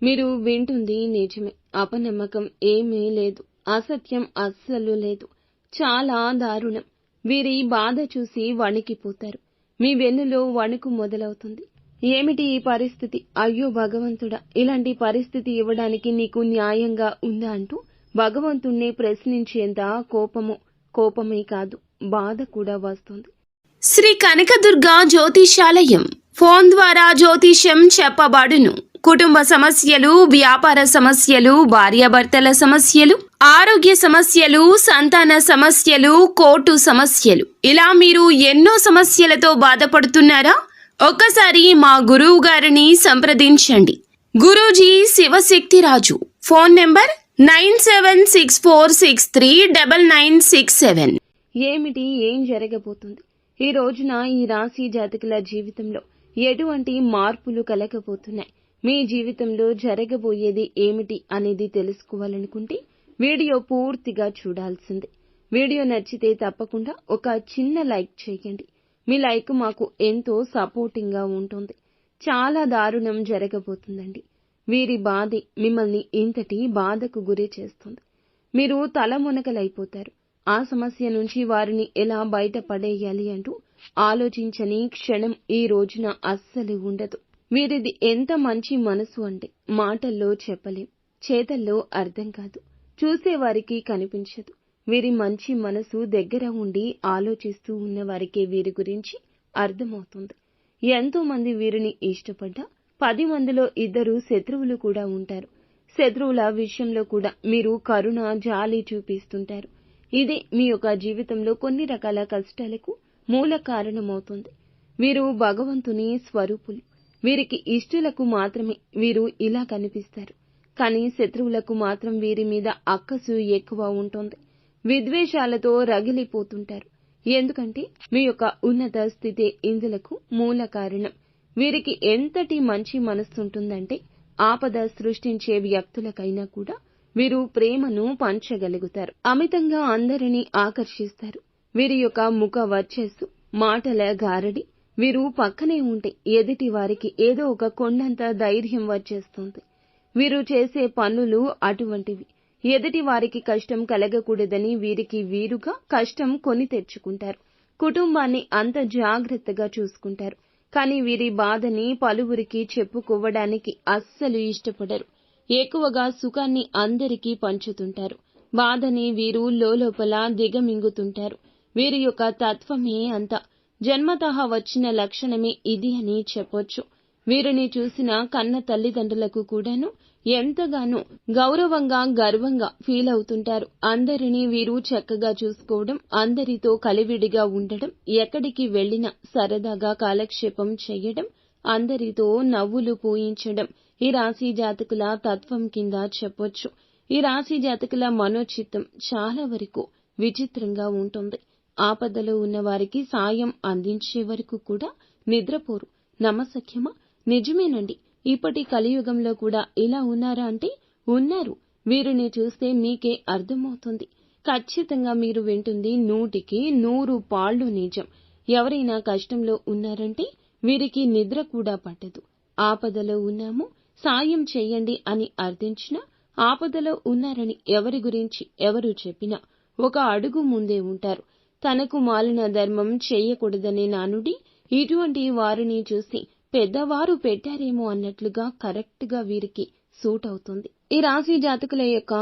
మీరు వింటుంది నిజమే. అపనమ్మకం ఏమీ లేదు. అసత్యం అస్సలు లేదు. చాలా దారుణం. వీరి బాధ చూసి వణికిపోతారు. మీ వెన్నులో వణుకు మొదలవుతుంది. ఏమిటి ఈ పరిస్థితి? అయ్యో భగవంతుడా, ఇలాంటి పరిస్థితి ఇవ్వడానికి నీకు న్యాయంగా ఉందా అంటూ భగవంతుణ్ణి ప్రశ్నించేంత కోపమే కాదు, బాధ కూడా వస్తుంది. శ్రీ కనకదుర్గ జ్యోతిషాలయం. ఫోన్ ద్వారా జ్యోతిష్యం చెప్పబడును. కుటుంబ సమస్యలు, వ్యాపార సమస్యలు, భార్యాభర్తల సమస్యలు, ఆరోగ్య సమస్యలు, సంతాన సమస్యలు, కోర్టు సమస్యలు, ఇలా మీరు ఎన్నో సమస్యలతో బాధపడుతున్నారా? ఒక్కసారి మా గురువు గారిని సంప్రదించండి. గురూజీ శివశక్తిరాజు. Phone number 9764639967. ఏం జరగబోతుంది ఈ రోజున? ఈ రాశి జాతకుల జీవితంలో ఎటువంటి మార్పులు కలగబోతున్నాయి? మీ జీవితంలో జరగబోయేది ఏమిటి అనేది తెలుసుకోవాలనుకుంటే వీడియో పూర్తిగా చూడాల్సిందే. వీడియో నచ్చితే తప్పకుండా ఒక చిన్న లైక్ చేయండి. మీ లైక్ మాకు ఎంతో సపోర్టింగ్ గా ఉంటుంది. చాలా దారుణం జరగబోతుందండి. వీరి బాధే మిమ్మల్ని ఇంతటి బాధకు గురి చేస్తుంది. మీరు తలమునకలైపోతారు. ఆ సమస్య నుంచి వారిని ఎలా బయటపడేయాలి అంటూ ఆలోచించని క్షణం ఈ రోజున అస్సలు ఉండదు. వీరిది ఎంత మంచి మనసు అంటే మాటల్లో చెప్పలేం, చేతల్లో అర్థం కాదు, చూసేవారికి కనిపించదు. వీరి మంచి మనసు దగ్గర ఉండి ఆలోచిస్తూ ఉన్నవారికే వీరి గురించి అర్థమవుతుంది. ఎంతో మంది వీరిని ఇష్టపడ్డా 10 మందిలో 2 శత్రువులు కూడా ఉంటారు. శత్రువుల విషయంలో కూడా మీరు కరుణ, జాలి చూపిస్తుంటారు. ఇది మీ యొక్క జీవితంలో కొన్ని రకాల కష్టాలకు మూల కారణమవుతుంది. వీరు భగవంతుని స్వరూపులు. వీరికి ఇష్టులకు మాత్రమే వీరు ఇలా కనిపిస్తారు. కానీ శత్రువులకు మాత్రం వీరి మీద అక్కసు ఎక్కువ ఉంటుంది. విద్వేషాలతో రగిలిపోతుంటారు. ఎందుకంటే మీ యొక్క ఉన్నత స్థితే ఇందులకు మూల కారణం. వీరికి ఎంతటి మంచి మనస్సుంటుందంటే ఆపద సృష్టించే వ్యక్తులకైనా కూడా వీరు ప్రేమను పంచగలుగుతారు. అమితంగా అందరినీ ఆకర్షిస్తారు. వీరి యొక్క ముఖ వర్చస్సు, మాటల గారడి, వీరు పక్కనే ఉంటే ఎదుటి వారికి ఏదో ఒక కొండంత ధైర్యం వచ్చేస్తుంది. వీరు చేసే పనులు అటువంటివి. ఎదుటి వారికి కష్టం కలగకూడదని వీరికి వీరుగా కష్టం కొని తెచ్చుకుంటారు. కుటుంబాన్ని అంత జాగ్రత్తగా చూసుకుంటారు. కానీ వీరి బాధని పలువురికి చెప్పుకోవడానికి అస్సలు ఇష్టపడరు. ఎక్కువగా సుఖాన్ని అందరికీ పంచుతుంటారు. బాధని వీరు లోపల దిగమింగుతుంటారు. వీరి యొక్క తత్వమే అంత. జన్మతః వచ్చిన లక్షణమే ఇది అని చెప్పొచ్చు. వీరిని చూసిన కన్న తల్లిదండ్రులకు కూడాను ఎంతగానో గౌరవంగా, గర్వంగా ఫీల్ అవుతుంటారు. అందరినీ వీరు చక్కగా చూసుకోవడం, అందరితో కలివిడిగా ఉండడం, ఎక్కడికి వెళ్లినా సరదాగా కాలక్షేపం చేయడం, అందరితో నవ్వులు పూయించడం ఈ రాశి జాతకుల తత్వం కింద చెప్పొచ్చు. ఈ రాశి జాతకుల మనోచిత్తం చాలా వరకు విచిత్రంగా ఉంటుంది. ఆపదలో ఉన్న వారికి సాయం అందించే వరకు కూడా నిద్రపోరు. నమ్మశక్యమా? నిజమేనండి. ఇప్పటి కలియుగంలో కూడా ఇలా ఉన్నారా అంటే ఉన్నారు. వీరిని చూస్తే మీకే అర్థమవుతుంది. ఖచ్చితంగా మీరు వింటుంది 100కి 100 పాళ్ళు నిజం. ఎవరైనా కష్టంలో ఉన్నారంటే వీరికి నిద్ర కూడా పట్టదు. ఆపదలో ఉన్నాము, సాయం చెయ్యండి అని అర్థించినా, ఆపదలో ఉన్నారని ఎవరి గురించి ఎవరు చెప్పినా ఒక అడుగు ముందే ఉంటారు. తనకు మాలిన ధర్మం చెయ్యకూడదనే నానుడి ఇటువంటి వారిని చూసి పెద్దవారు పెట్టారేమో అన్నట్లుగా కరెక్ట్ గా వీరికి సూట్ అవుతుంది. ఈ రాశి జాతకుల యొక్క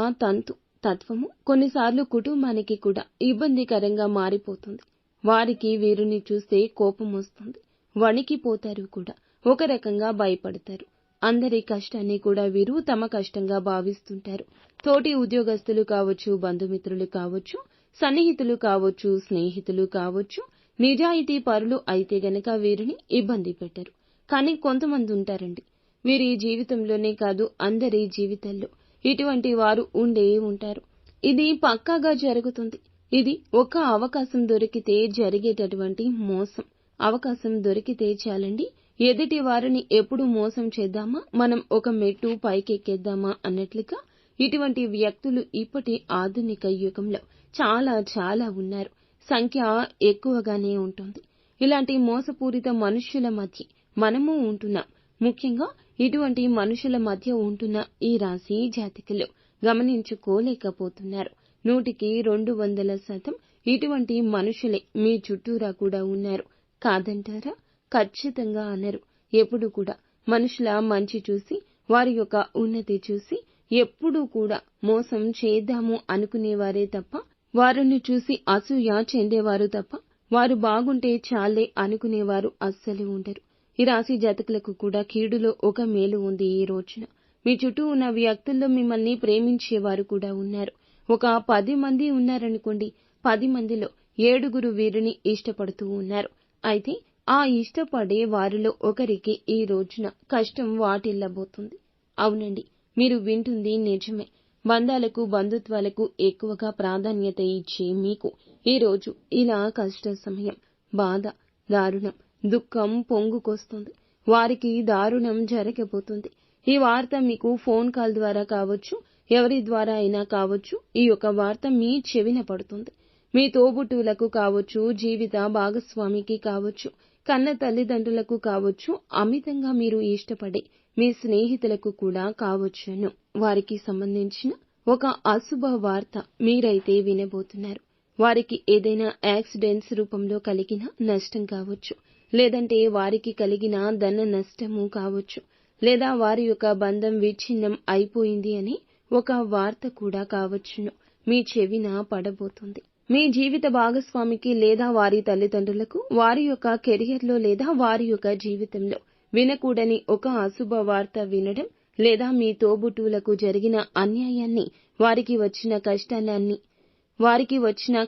తత్వము కొన్నిసార్లు కుటుంబానికి కూడా ఇబ్బందికరంగా మారిపోతుంది. వారికి వీరిని చూస్తే కోపం వస్తుంది, వణికిపోతారు కూడా, ఒక రకంగా భయపడతారు. అందరి కష్టాన్ని కూడా వీరు తమ కష్టంగా భావిస్తుంటారు. తోటి ఉద్యోగస్తులు కావచ్చు, బంధుమిత్రులు కావచ్చు, సన్నిహితులు కావచ్చు, స్నేహితులు కావచ్చు, నిజాయితీ పరులు అయితే గనక వీరిని ఇబ్బంది పెట్టరు. కానీ కొంతమంది ఉంటారండి, వీరి జీవితంలోనే కాదు అందరి జీవితాల్లో ఇటువంటి వారు ఉండే ఉంటారు. ఇది పక్కాగా జరుగుతుంది. ఇది ఒక అవకాశం దొరికితే జరిగేటటువంటి మోసం. అవకాశం దొరికితే చాలండి, ఎదుటి వారిని ఎప్పుడు మోసం చేద్దామా, మనం ఒక మెట్టు పైకెక్కేద్దామా అన్నట్లుగా ఇటువంటి వ్యక్తులు ఇప్పటి ఆధునిక యుగంలో చాలా ఉన్నారు. సంఖ్య ఎక్కువగానే ఉంటుంది. ఇలాంటి మోసపూరిత మనుష్యుల మధ్య మనము ఉంటున్నాం. ముఖ్యంగా ఇటువంటి మనుషుల మధ్య ఉంటున్న ఈ రాశి జాతకులు గమనించుకోలేకపోతున్నారు. 100కి 200% ఇటువంటి మనుషులే మీ చుట్టూరా కూడా ఉన్నారు. కాదంటారా? ఖచ్చితంగా అనరు. ఎప్పుడు కూడా మనుషుల మంచి చూసి, వారి యొక్క ఉన్నతి చూసి ఎప్పుడూ కూడా మోసం చేద్దాము అనుకునేవారే తప్ప, వారిని చూసి అసూయ చెందేవారు తప్ప, వారు బాగుంటే చాలే అనుకునేవారు అస్సలు ఉండరు. ఈ రాశి జాతకులకు కూడా కీడులో ఒక మేలు ఉంది. ఈ రోజున మీ చుట్టూ ఉన్న వ్యక్తుల్లో మిమ్మల్ని ప్రేమించేవారు కూడా ఉన్నారు. ఒక 10 మంది ఉన్నారనుకోండి, 10 మందిలో 7 వీరిని ఇష్టపడుతూ ఉన్నారు. అయితే ఆ ఇష్టపడే వారిలో ఒకరికి ఈ రోజున కష్టం వాటిల్లబోతుంది. అవునండి, మీరు వింటుంది నిజమే. బంధాలకు, బంధుత్వాలకు ఎక్కువగా ప్రాధాన్యత ఇచ్చే మీకు ఈ రోజు ఇలా కష్ట సమయం, బాధ, దారుణం, దుఃఖం పొంగుకొస్తుంది. వారికి దారుణం జరగబోతుంది. ఈ వార్త మీకు ఫోన్ కాల్ ద్వారా కావచ్చు, ఎవరి ద్వారా అయినా కావచ్చు, ఈ యొక్క వార్త మీ చెవిన పడుతుంది. మీ తోబుట్టువులకు కావచ్చు, జీవిత భాగస్వామికి కావచ్చు, కన్న తల్లిదండ్రులకు కావచ్చు, అమితంగా మీరు ఇష్టపడే మీ స్నేహితులకు కూడా కావచ్చును. వారికి సంబంధించిన ఒక అశుభ వార్త మీరైతే వినబోతున్నారు. వారికి ఏదైనా యాక్సిడెంట్స్ రూపంలో కలిగిన నష్టం కావచ్చు, లేదంటే వారికి కలిగిన ధన నష్టము కావచ్చు, లేదా వారి యొక్క బంధం విచ్ఛిన్నం అయిపోయింది అని ఒక వార్త కూడా కావచ్చును మీ చెవిన పడబోతుంది. మీ జీవిత భాగస్వామికి లేదా వారి తల్లిదండ్రులకు వారి యొక్క కెరియర్లో లేదా వారి యొక్క జీవితంలో వినకూడని ఒక అశుభ వార్త వినడం, లేదా మీ తోబుట్టువులకు జరిగిన అన్యాయాన్ని, వారికి వచ్చిన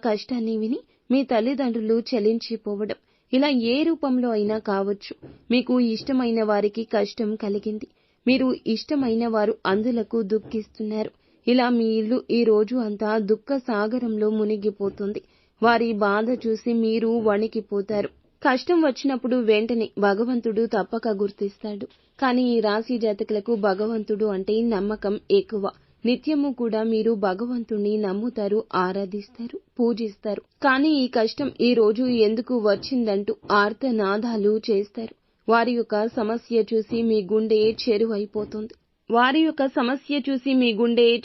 కష్టాన్ని విని మీ తల్లిదండ్రులు చలించిపోవడం, ఇలా ఏ రూపంలో అయినా కావచ్చు. మీకు ఇష్టమైన వారికి కష్టం కలిగింది, మీరు ఇష్టమైన వారు అందులకు దుఃఖిస్తున్నారు. ఇలా మీ ఇల్లు ఈ రోజు అంతా దుఃఖ సాగరంలో మునిగిపోతుంది. వారి బాధ చూసి మీరు వణికిపోతారు. కష్టం వచ్చినప్పుడు వెంటనే భగవంతుడు తప్పక గుర్తిస్తాడు. కానీ ఈ రాశి జాతకులకు భగవంతుడు అంటే నమ్మకం ఎక్కువ. నిత్యము కూడా మీరు భగవంతుణ్ణి నమ్ముతారు, ఆరాధిస్తారు, పూజిస్తారు. కానీ ఈ కష్టం ఈ రోజు ఎందుకు వచ్చిందంటూ ఆర్తనాదాలు చేస్తారు. వారి యొక్క సమస్య చూసి మీ గుండె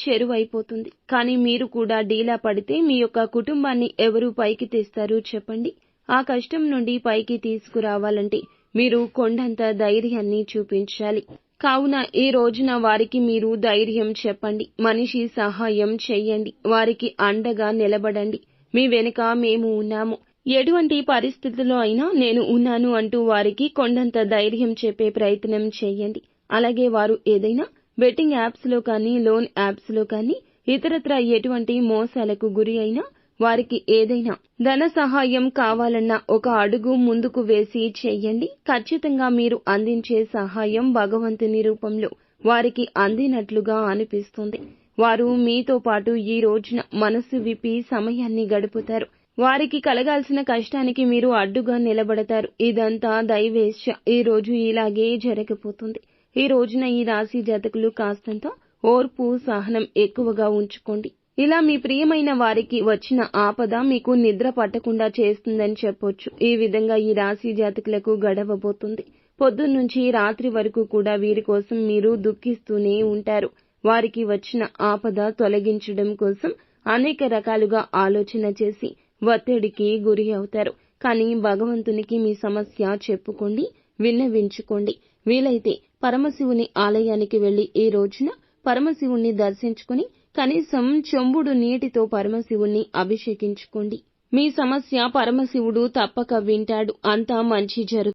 చెరువైపోతుంది. కానీ మీరు కూడా డీలా పడితే మీ యొక్క కుటుంబాన్ని ఎవరు పైకి తెస్తారు చెప్పండి? ఆ కష్టం నుండి పైకి తీసుకురావాలంటే మీరు కొండంత ధైర్యాన్ని చూపించాలి. కావున ఈ రోజున వారికి మీరు ధైర్యం చెప్పండి, మనిషి సహాయం చెయ్యండి, వారికి అండగా నిలబడండి. మీ వెనుక మేము ఉన్నాము, ఎటువంటి పరిస్థితుల్లో అయినా నేను ఉన్నాను అంటూ వారికి కొండంత ధైర్యం చెప్పే ప్రయత్నం చేయండి. అలాగే వారు ఏదైనా బెట్టింగ్ యాప్స్ లో కానీ, లోన్ యాప్స్ లో కానీ, ఇతరత్ర ఎటువంటి మోసాలకు గురి అయినా, వారికి ఏదైనా ధన సహాయం కావాలన్నా ఒక అడుగు ముందుకు వేసి చెయ్యండి. ఖచ్చితంగా మీరు అందించే సహాయం భగవంతుని రూపంలో వారికి అందినట్లుగా అనిపిస్తుంది. వారు మీతో పాటు ఈ రోజున మనసు విప్పి సమయాన్ని గడుపుతారు. వారికి కలగాల్సిన కష్టానికి మీరు అడ్డుగా నిలబడతారు. ఇదంతా దైవేచ్ఛ. ఈ రోజు ఇలాగే జరగబోతుంది. ఈ రోజున ఈ రాశి జాతకులు కాస్తంత ఓర్పు, సహనం ఎక్కువగా ఉంచుకోండి. ఇలా మీ ప్రియమైన వారికి వచ్చిన ఆపద మీకు నిద్ర పట్టకుండా చేస్తుందని చెప్పొచ్చు. ఈ విధంగా ఈ రాశి జాతకులకు గడవబోతుంది. పొద్దున్నుంచి రాత్రి వరకు కూడా వీరి కోసం మీరు దుఃఖిస్తూనే ఉంటారు. వారికి వచ్చిన ఆపద తొలగించడం కోసం అనేక రకాలుగా ఆలోచన చేసి ఒత్తిడికి గురి అవుతారు. కానీ భగవంతునికి మీ సమస్య చెప్పుకోండి, విన్నవించుకోండి. వీలైతే పరమశివుని ఆలయానికి వెళ్లి ఈ రోజున పరమశివుణ్ణి దర్శించుకుని కనీసం చెంబుడు నీటితో పరమశివుణ్ణి అభిషేకించుకోండి. మీ సమస్య పరమశివుడు తప్పక వింటాడు. అంతా మంచి జరుగుతుంది.